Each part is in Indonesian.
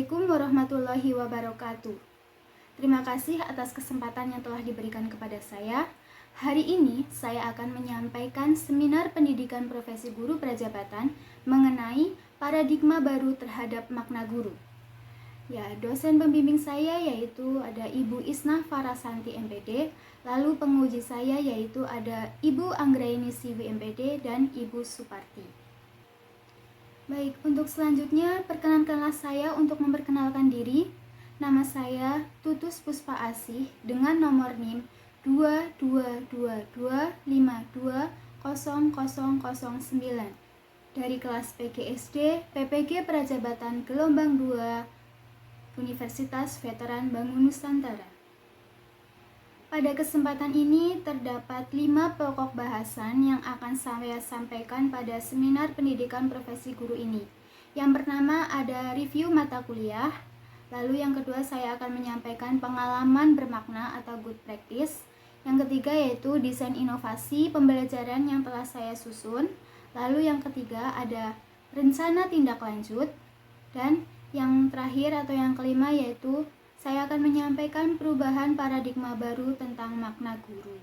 Assalamualaikum warahmatullahi wabarakatuh. Terima kasih atas kesempatan yang telah diberikan kepada saya. Hari ini saya akan menyampaikan seminar pendidikan profesi guru prajabatan mengenai paradigma baru terhadap makna guru. Ya, dosen pembimbing saya yaitu ada Ibu Isna Farasanti MPD, lalu penguji saya yaitu ada Ibu Anggraini Siwi MPD dan Ibu Suparti. Baik, untuk selanjutnya perkenankanlah saya untuk memperkenalkan diri. Nama saya Tutus Puspa Asih dengan nomor NIM 2222520009 dari kelas PGSD PPG Prajabatan Gelombang 2 Universitas Veteran Bangun Nusantara. Pada kesempatan ini terdapat 5 pokok bahasan yang akan saya sampaikan pada seminar pendidikan profesi guru ini. Yang pertama ada review mata kuliah, lalu yang kedua saya akan menyampaikan pengalaman bermakna atau good practice. Yang ketiga yaitu desain inovasi pembelajaran yang telah saya susun. Lalu yang ketiga ada rencana tindak lanjut. Dan yang terakhir atau yang kelima yaitu saya akan menyampaikan perubahan paradigma baru tentang makna guru.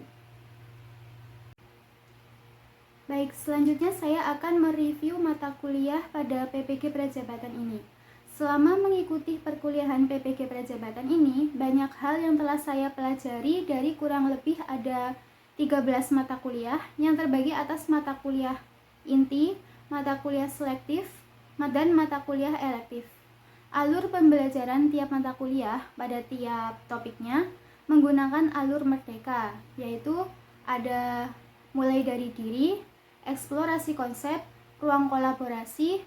Baik, selanjutnya saya akan mereview mata kuliah pada PPG Prajabatan ini. Selama mengikuti perkuliahan PPG Prajabatan ini, banyak hal yang telah saya pelajari dari kurang lebih ada 13 mata kuliah yang terbagi atas mata kuliah inti, mata kuliah selektif, dan mata kuliah elektif. Alur pembelajaran tiap mata kuliah pada tiap topiknya menggunakan alur merdeka, yaitu ada mulai dari diri, eksplorasi konsep, ruang kolaborasi,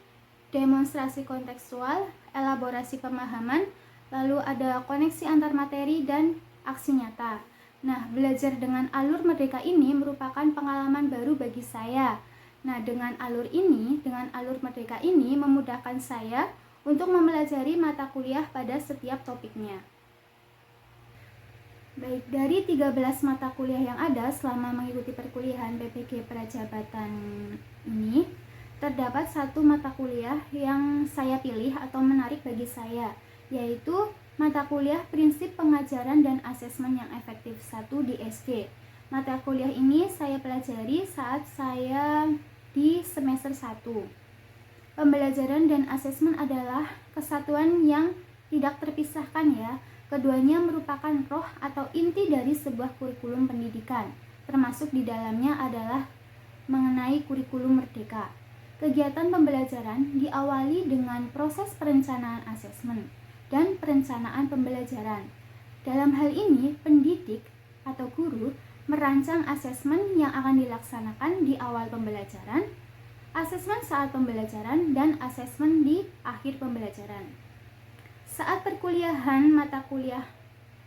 demonstrasi kontekstual, elaborasi pemahaman, lalu ada koneksi antar materi dan aksi nyata. Nah, belajar dengan alur merdeka ini merupakan pengalaman baru bagi saya. Nah, dengan alur merdeka ini memudahkan saya untuk mempelajari mata kuliah pada setiap topiknya. Baik, dari 13 mata kuliah yang ada selama mengikuti perkuliahan PPG Prajabatan ini, terdapat satu mata kuliah yang saya pilih atau menarik bagi saya, yaitu mata kuliah Prinsip Pengajaran dan Asesmen yang Efektif 1 di SG. Mata kuliah ini saya pelajari saat saya di semester 1. Pembelajaran dan asesmen adalah kesatuan yang tidak terpisahkan ya. Keduanya merupakan roh atau inti dari sebuah kurikulum pendidikan. Termasuk di dalamnya adalah mengenai kurikulum merdeka. Kegiatan pembelajaran diawali dengan proses perencanaan asesmen dan perencanaan pembelajaran. Dalam hal ini, pendidik atau guru merancang asesmen yang akan dilaksanakan di awal pembelajaran, asesmen saat pembelajaran, dan asesmen di akhir pembelajaran. Saat perkuliahan mata kuliah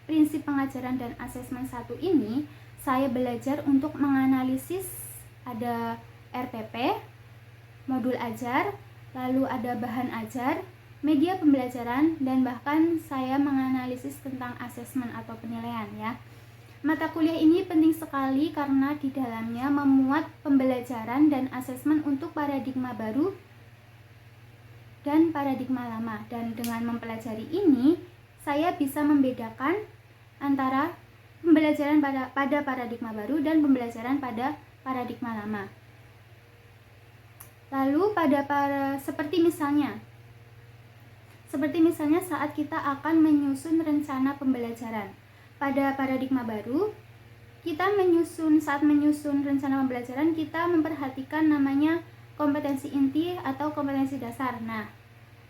Prinsip Pengajaran dan Asesmen 1 ini, saya belajar untuk menganalisis ada RPP, modul ajar, lalu ada bahan ajar, media pembelajaran, dan bahkan saya menganalisis tentang asesmen atau penilaian ya. Mata kuliah ini penting sekali karena di dalamnya memuat pembelajaran dan asesmen untuk paradigma baru dan paradigma lama. Dan dengan mempelajari ini, saya bisa membedakan antara pembelajaran pada paradigma baru dan pembelajaran pada paradigma lama. Lalu seperti misalnya saat kita akan menyusun rencana pembelajaran. Pada paradigma baru, saat menyusun rencana pembelajaran, kita memperhatikan namanya kompetensi inti atau kompetensi dasar. Nah,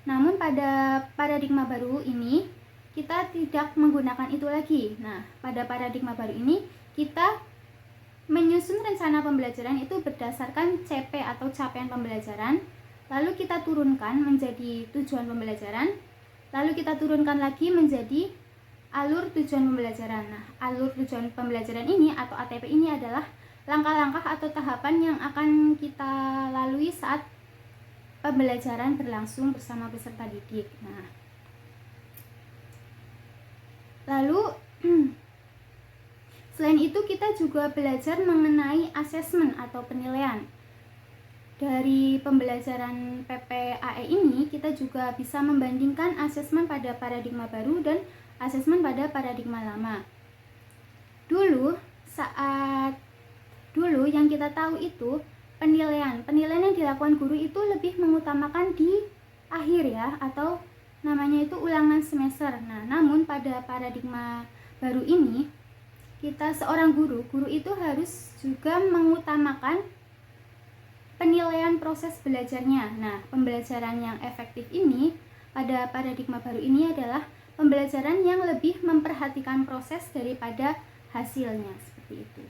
namun pada paradigma baru ini, kita tidak menggunakan itu lagi. Nah, pada paradigma baru ini, kita menyusun rencana pembelajaran itu berdasarkan CP atau capaian pembelajaran, lalu kita turunkan menjadi tujuan pembelajaran, lalu kita turunkan lagi menjadi alur tujuan pembelajaran. Nah, alur tujuan pembelajaran ini atau ATP ini adalah langkah-langkah atau tahapan yang akan kita lalui saat pembelajaran berlangsung bersama peserta didik. Nah, lalu selain itu kita juga belajar mengenai asesmen atau penilaian. Dari pembelajaran PPAE ini, kita juga bisa membandingkan asesmen pada paradigma baru dan asesmen pada paradigma lama. Dulu yang kita tahu itu penilaian yang dilakukan guru itu lebih mengutamakan di akhir ya, atau namanya itu ulangan semester. Nah, namun pada paradigma baru ini, kita seorang guru itu harus juga mengutamakan penilaian proses belajarnya. Nah, pembelajaran yang efektif ini pada paradigma baru ini adalah pembelajaran yang lebih memperhatikan proses daripada hasilnya, seperti itu.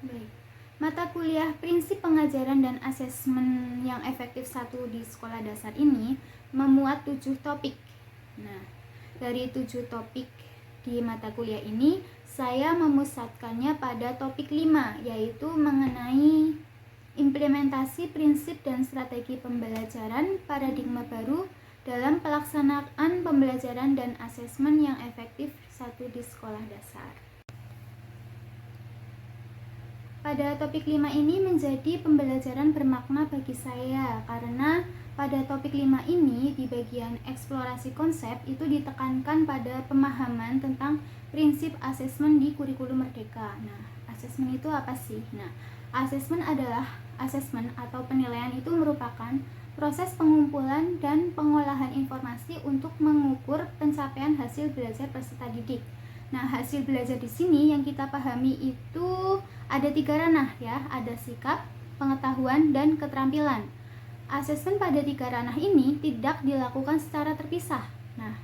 Baik. Mata kuliah prinsip pengajaran dan asesmen yang efektif 1 di sekolah dasar ini memuat 7 topik. Nah, dari 7 topik di mata kuliah ini, saya memusatkannya pada topik 5, yaitu mengenai implementasi prinsip dan strategi pembelajaran paradigma baru dalam pelaksanaan pembelajaran dan asesmen yang efektif 1 di sekolah dasar. Pada topik 5 ini menjadi pembelajaran bermakna bagi saya, karena pada topik 5 ini di bagian eksplorasi konsep itu ditekankan pada pemahaman tentang prinsip asesmen di kurikulum merdeka. Nah, asesmen itu apa sih? Nah, asesmen adalah asesmen atau penilaian itu merupakan proses pengumpulan dan pengolahan informasi untuk mengukur pencapaian hasil belajar peserta didik. Nah, hasil belajar di sini yang kita pahami itu ada 3 ranah ya, ada sikap, pengetahuan, dan keterampilan. Asesmen pada 3 ranah ini tidak dilakukan secara terpisah, nah,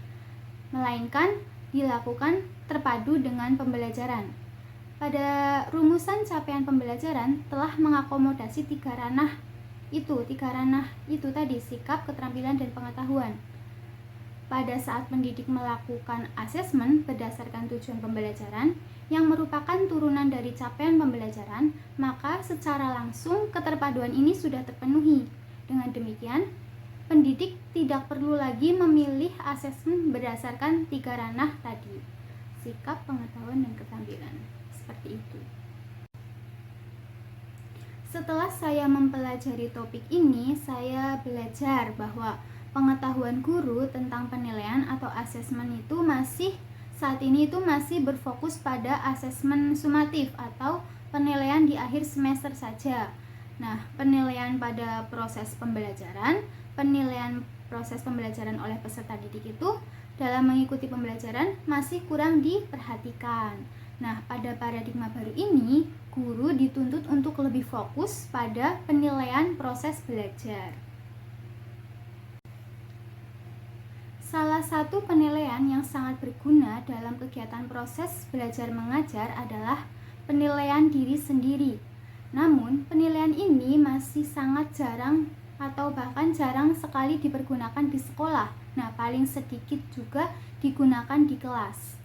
melainkan dilakukan terpadu dengan pembelajaran. Pada rumusan capaian pembelajaran telah mengakomodasi 3 ranah itu tadi, sikap, keterampilan, dan pengetahuan. Pada saat pendidik melakukan asesmen berdasarkan tujuan pembelajaran yang merupakan turunan dari capaian pembelajaran, maka secara langsung keterpaduan ini sudah terpenuhi. Dengan demikian, pendidik tidak perlu lagi memilih asesmen berdasarkan 3 ranah tadi, sikap, pengetahuan, dan keterampilan. Seperti itu. Setelah saya mempelajari topik ini, saya belajar bahwa pengetahuan guru tentang penilaian atau asesmen itu saat ini masih berfokus pada asesmen sumatif atau penilaian di akhir semester saja. Nah, penilaian pada proses pembelajaran, penilaian proses pembelajaran oleh peserta didik itu dalam mengikuti pembelajaran masih kurang diperhatikan. Nah, pada paradigma baru ini, guru dituntut untuk lebih fokus pada penilaian proses belajar. Salah satu penilaian yang sangat berguna dalam kegiatan proses belajar mengajar adalah penilaian diri sendiri. Namun, penilaian ini masih sangat jarang atau bahkan jarang sekali dipergunakan di sekolah. Nah, paling sedikit juga digunakan di kelas.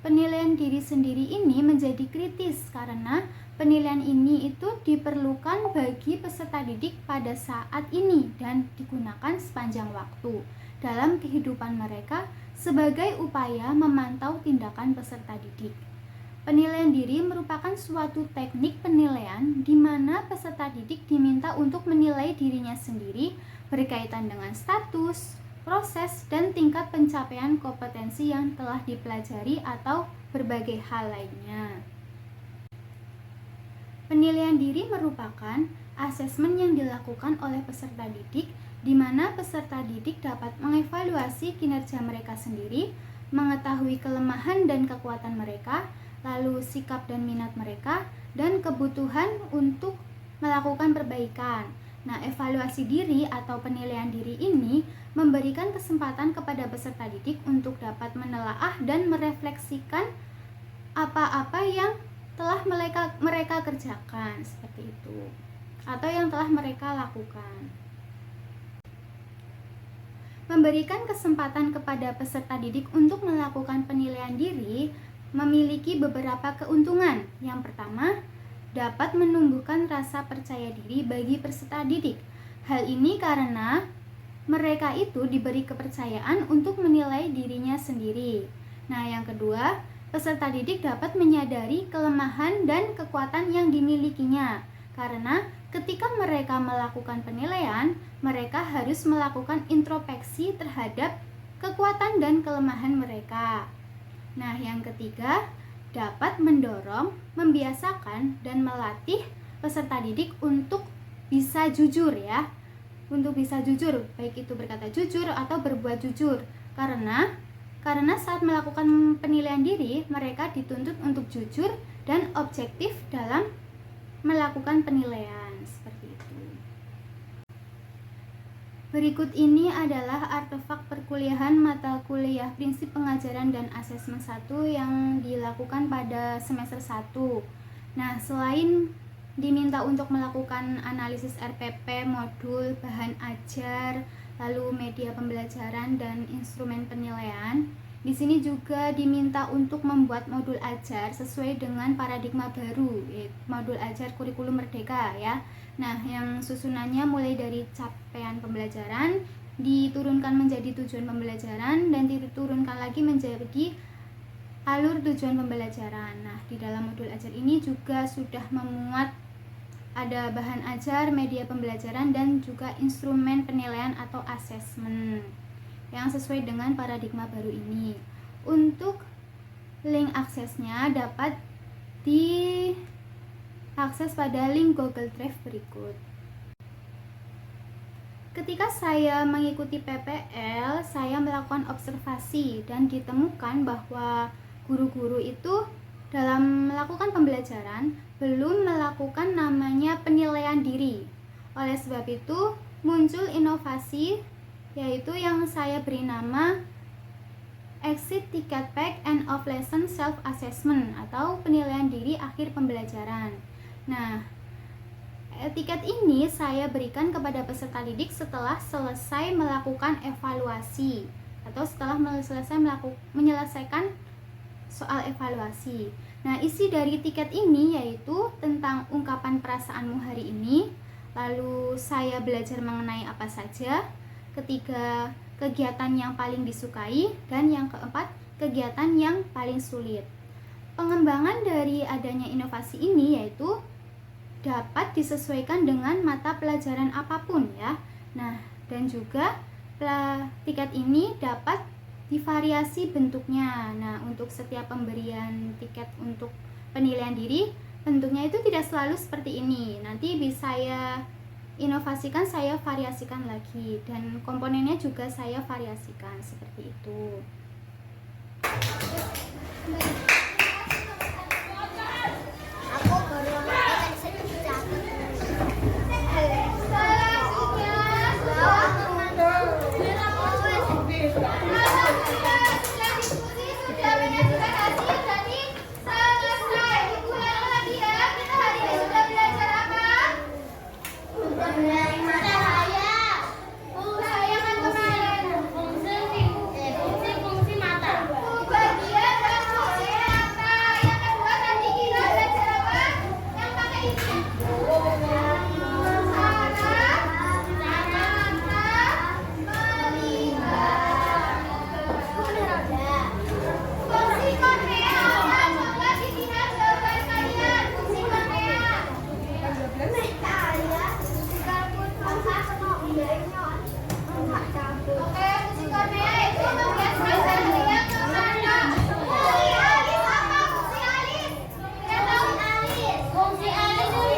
Penilaian diri sendiri ini menjadi kritis karena penilaian ini itu diperlukan bagi peserta didik pada saat ini dan digunakan sepanjang waktu dalam kehidupan mereka sebagai upaya memantau tindakan peserta didik. Penilaian diri merupakan suatu teknik penilaian di mana peserta didik diminta untuk menilai dirinya sendiri berkaitan dengan status, proses, dan tingkat pencapaian kompetensi yang telah dipelajari atau berbagai hal lainnya. Penilaian diri merupakan asesmen yang dilakukan oleh peserta didik di mana peserta didik dapat mengevaluasi kinerja mereka sendiri, mengetahui kelemahan dan kekuatan mereka, lalu sikap dan minat mereka, dan kebutuhan untuk melakukan perbaikan. Nah, evaluasi diri atau penilaian diri ini memberikan kesempatan kepada peserta didik untuk dapat menelaah dan merefleksikan apa-apa yang telah mereka kerjakan, seperti itu, atau yang telah mereka lakukan. Memberikan kesempatan kepada peserta didik untuk melakukan penilaian diri memiliki beberapa keuntungan. Yang pertama, dapat menumbuhkan rasa percaya diri bagi peserta didik. Hal ini karena mereka itu diberi kepercayaan untuk menilai dirinya sendiri. Nah, yang kedua, peserta didik dapat menyadari kelemahan dan kekuatan yang dimilikinya. Karena ketika mereka melakukan penilaian, mereka harus melakukan introspeksi terhadap kekuatan dan kelemahan mereka. Nah, yang ketiga, dapat mendorong, membiasakan, dan melatih peserta didik untuk bisa jujur ya. Untuk bisa jujur, baik itu berkata jujur atau berbuat jujur. Karena saat melakukan penilaian diri, mereka dituntut untuk jujur dan objektif dalam melakukan penilaian seperti itu. Berikut ini adalah artefak perkuliahan mata kuliah prinsip pengajaran dan asesmen 1 yang dilakukan pada semester 1. Nah, selain diminta untuk melakukan analisis RPP, modul, bahan ajar, lalu media pembelajaran dan instrumen penilaian, di sini juga diminta untuk membuat modul ajar sesuai dengan paradigma baru, yaitu modul ajar kurikulum merdeka ya. Nah, yang susunannya mulai dari capaian pembelajaran, diturunkan menjadi tujuan pembelajaran, dan diturunkan lagi menjadi alur tujuan pembelajaran. Nah, di dalam modul ajar ini juga sudah memuat ada bahan ajar, media pembelajaran, dan juga instrumen penilaian atau asesmen yang sesuai dengan paradigma baru ini. Untuk link aksesnya dapat diakses pada link Google Drive berikut. Ketika saya mengikuti PPL, saya melakukan observasi dan ditemukan bahwa guru-guru itu dalam melakukan pembelajaran belum melakukan namanya penilaian diri. Oleh sebab itu, muncul inovasi yaitu yang saya beri nama Exit Ticket Pack and of Lesson Self Assessment atau penilaian diri akhir pembelajaran. Nah, tiket ini saya berikan kepada peserta didik setelah selesai melakukan evaluasi atau setelah menyelesaikan soal evaluasi. Nah, isi dari tiket ini yaitu tentang ungkapan perasaanmu hari ini, lalu saya belajar mengenai apa saja, ketiga, kegiatan yang paling disukai, dan yang keempat, kegiatan yang paling sulit. Pengembangan dari adanya inovasi ini yaitu dapat disesuaikan dengan mata pelajaran apapun ya. Nah, dan juga tiket ini dapat divariasi bentuknya. Nah, untuk setiap pemberian tiket untuk penilaian diri, bentuknya itu tidak selalu seperti ini. Nanti bisa saya inovasikan, saya variasikan lagi, dan komponennya juga saya variasikan seperti itu. Aku baru ngeliat fungsi alis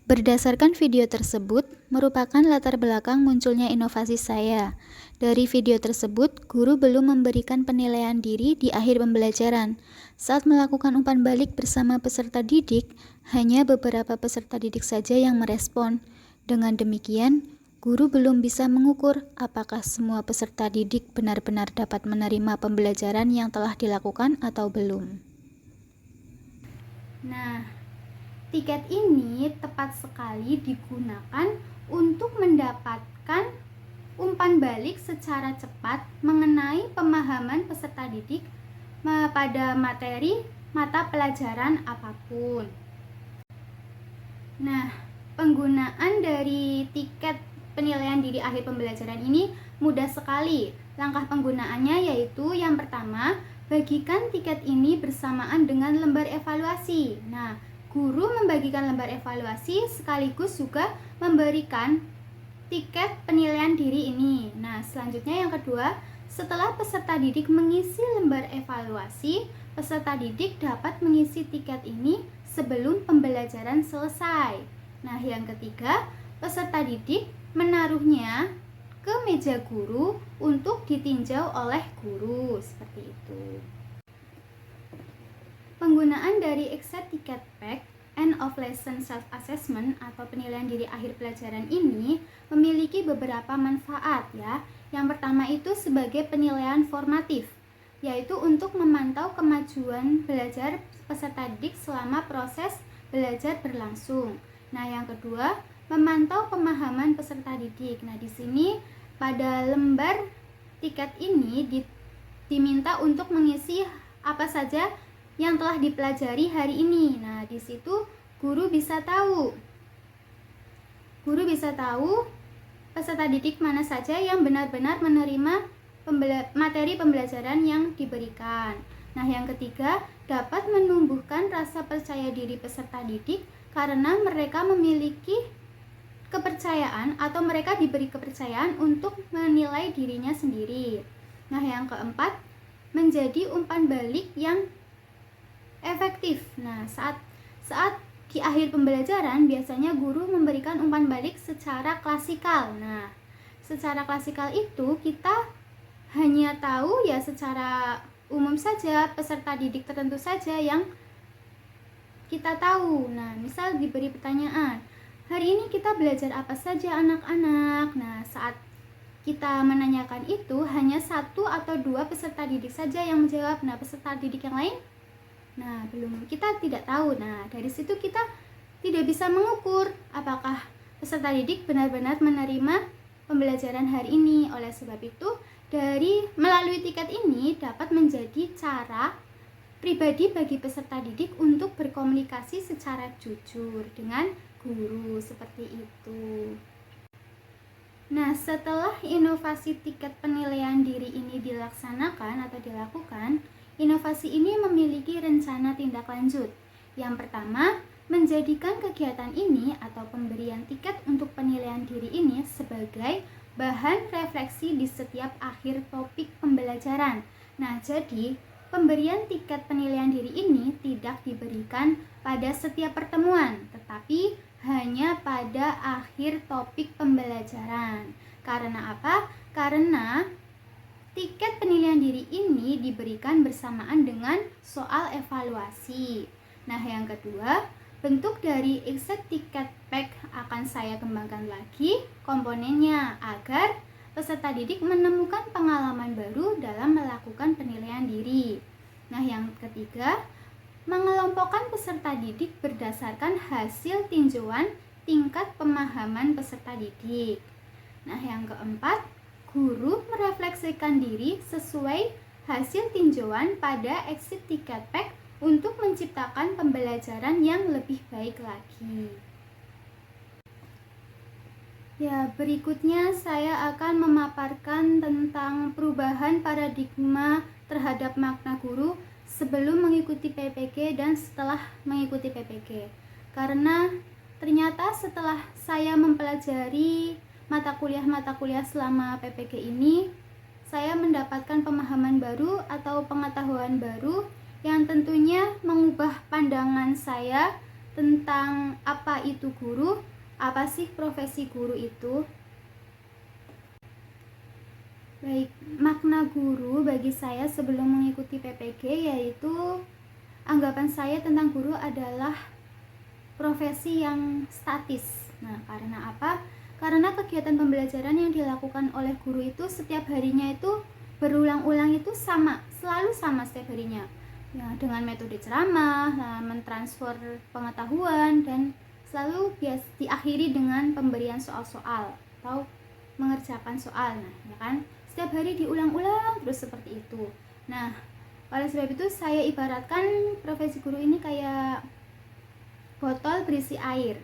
Berdasarkan video tersebut, merupakan latar belakang munculnya inovasi saya. Dari video tersebut, guru belum memberikan penilaian diri di akhir pembelajaran. Saat melakukan umpan balik bersama peserta didik, hanya beberapa peserta didik saja yang merespon. Dengan demikian, guru belum bisa mengukur apakah semua peserta didik benar-benar dapat menerima pembelajaran yang telah dilakukan atau belum. Nah, tiket ini tepat sekali digunakan untuk mendapatkan umpan balik secara cepat mengenai pemahaman peserta didik pada materi mata pelajaran apapun. Nah, penggunaan dari tiket penilaian diri akhir pembelajaran ini mudah sekali. Langkah penggunaannya yaitu yang pertama, bagikan tiket ini bersamaan dengan lembar evaluasi. Nah, guru membagikan lembar evaluasi sekaligus juga memberikan tiket penilaian diri ini. Nah, selanjutnya yang kedua, setelah peserta didik mengisi lembar evaluasi, peserta didik dapat mengisi tiket ini sebelum pembelajaran selesai. Nah, yang ketiga, peserta didik menaruhnya ke meja guru untuk ditinjau oleh guru, seperti itu. Penggunaan dari Exit Ticket Pack End of Lesson Self-Assessment atau penilaian diri akhir pelajaran ini memiliki beberapa manfaat ya. Yang pertama itu sebagai penilaian formatif, yaitu untuk memantau kemajuan belajar peserta didik selama proses belajar berlangsung. Nah, yang kedua, memantau pemahaman peserta didik. Nah, di sini pada lembar tiket ini diminta untuk mengisi apa saja yang telah dipelajari hari ini. Nah, di situ guru bisa tahu peserta didik mana saja yang benar-benar menerima materi pembelajaran yang diberikan. Nah, yang ketiga, dapat menumbuhkan rasa percaya diri peserta didik karena mereka memiliki kepercayaan atau mereka diberi kepercayaan untuk menilai dirinya sendiri. Nah, yang keempat, menjadi umpan balik yang efektif. Nah, saat di akhir pembelajaran biasanya guru memberikan umpan balik secara klasikal. Nah, secara klasikal itu kita hanya tahu ya secara umum saja, peserta didik tertentu saja yang kita tahu. Nah, misal diberi pertanyaan, hari ini kita belajar apa saja anak-anak? Nah, saat kita menanyakan itu hanya 1 atau 2 peserta didik saja yang menjawab. Nah, peserta didik yang lain kita tidak tahu. Nah, dari situ kita tidak bisa mengukur apakah peserta didik benar-benar menerima pembelajaran hari ini. Oleh sebab itu, melalui tiket ini dapat menjadi cara pribadi bagi peserta didik untuk berkomunikasi secara jujur dengan guru, seperti itu. Nah, setelah inovasi tiket penilaian diri ini dilaksanakan atau dilakukan, inovasi ini memiliki rencana tindak lanjut. Yang pertama, menjadikan kegiatan ini atau pemberian tiket untuk penilaian diri ini sebagai bahan refleksi di setiap akhir topik pembelajaran. Nah, jadi pemberian tiket penilaian diri ini tidak diberikan pada setiap pertemuan, tetapi hanya pada akhir topik pembelajaran. Karena apa? Karena tiket penilaian diri ini diberikan bersamaan dengan soal evaluasi. Nah, yang kedua, bentuk dari Exit Ticket Pack akan saya kembangkan lagi komponennya agar peserta didik menemukan pengalaman baru dalam melakukan penilaian diri. Nah, yang ketiga, mengelompokkan peserta didik berdasarkan hasil tinjauan tingkat pemahaman peserta didik. Nah, yang keempat, guru merefleksikan diri sesuai hasil tinjauan pada Exit Ticket Pack untuk menciptakan pembelajaran yang lebih baik lagi. Ya, berikutnya saya akan memaparkan tentang perubahan paradigma terhadap makna guru sebelum mengikuti PPG dan setelah mengikuti PPG. Karena ternyata setelah saya mempelajari mata kuliah selama PPG ini, saya mendapatkan pemahaman baru atau pengetahuan baru yang tentunya mengubah pandangan saya tentang apa itu guru, apa sih profesi guru itu. Baik, makna guru bagi saya sebelum mengikuti PPG yaitu anggapan saya tentang guru adalah profesi yang statis. Nah, karena apa? Karena kegiatan pembelajaran yang dilakukan oleh guru itu setiap harinya itu berulang-ulang, itu sama, selalu sama setiap harinya. Ya, dengan metode ceramah, mentransfer pengetahuan, dan selalu diakhiri dengan pemberian soal-soal atau mengerjakan soal. Nah, ya kan? Setiap hari diulang-ulang terus seperti itu. Nah, oleh sebab itu saya ibaratkan profesi guru ini kayak botol berisi air.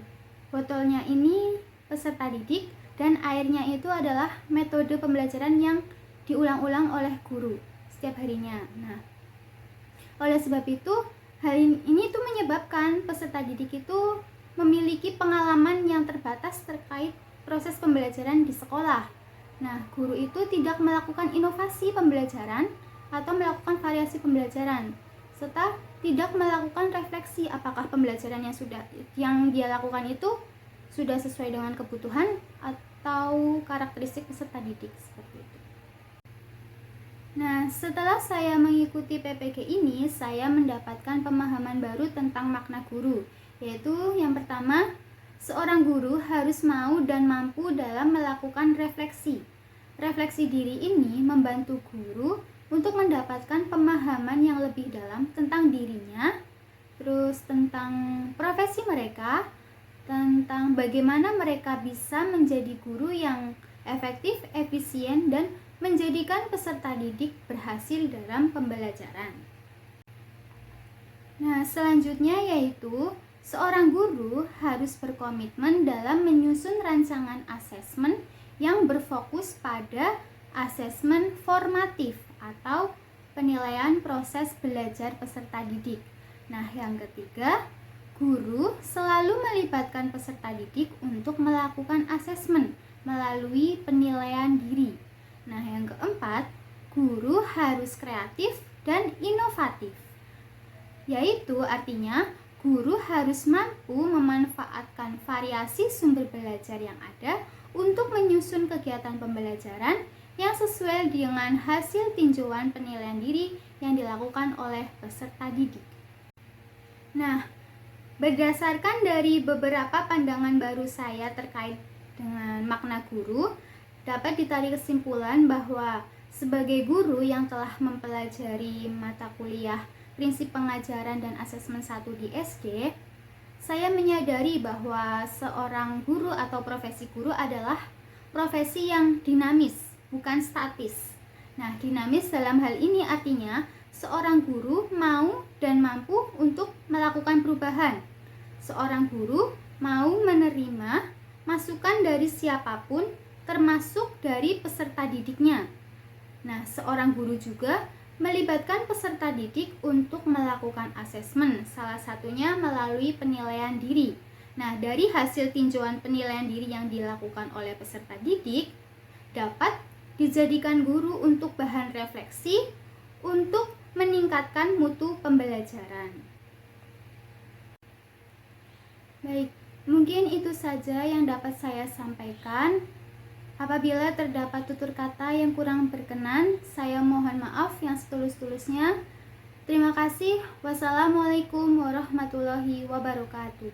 Botolnya ini peserta didik dan airnya itu adalah metode pembelajaran yang diulang-ulang oleh guru setiap harinya. Nah, oleh sebab itu hal ini tuh menyebabkan peserta didik itu memiliki pengalaman yang terbatas terkait proses pembelajaran di sekolah. Nah, guru itu tidak melakukan inovasi pembelajaran atau melakukan variasi pembelajaran, serta tidak melakukan refleksi apakah pembelajaran yang dia lakukan itu sudah sesuai dengan kebutuhan atau karakteristik peserta didik seperti itu. Nah, setelah saya mengikuti PPG ini, saya mendapatkan pemahaman baru tentang makna guru, yaitu yang pertama, seorang guru harus mau dan mampu dalam melakukan refleksi. Refleksi diri ini membantu guru untuk mendapatkan pemahaman yang lebih dalam tentang dirinya, terus tentang profesi mereka, tentang bagaimana mereka bisa menjadi guru yang efektif, efisien, dan menjadikan peserta didik berhasil dalam pembelajaran. Nah, selanjutnya yaitu seorang guru harus berkomitmen dalam menyusun rancangan asesmen yang berfokus pada asesmen formatif atau penilaian proses belajar peserta didik. Nah, yang ketiga, guru selalu melibatkan peserta didik untuk melakukan asesmen melalui penilaian diri. Nah, yang keempat, guru harus kreatif dan inovatif. Yaitu artinya guru harus mampu memanfaatkan variasi sumber belajar yang ada untuk menyusun kegiatan pembelajaran yang sesuai dengan hasil tinjauan penilaian diri yang dilakukan oleh peserta didik. Nah, berdasarkan dari beberapa pandangan baru saya terkait dengan makna guru, dapat ditarik kesimpulan bahwa sebagai guru yang telah mempelajari mata kuliah prinsip pengajaran dan asesmen 1 di SD, saya menyadari bahwa seorang guru atau profesi guru adalah profesi yang dinamis, bukan statis. Nah, dinamis dalam hal ini artinya seorang guru mau dan mampu untuk melakukan perubahan. Seorang guru mau menerima masukan dari siapapun, termasuk dari peserta didiknya. Nah, seorang guru juga melibatkan peserta didik untuk melakukan asesmen, salah satunya melalui penilaian diri. Nah, dari hasil tinjauan penilaian diri yang dilakukan oleh peserta didik, dapat dijadikan guru untuk bahan refleksi untuk meningkatkan mutu pembelajaran. Baik, mungkin itu saja yang dapat saya sampaikan. Apabila terdapat tutur kata yang kurang berkenan, saya mohon maaf yang setulus-tulusnya. Terima kasih. Wassalamualaikum warahmatullahi wabarakatuh.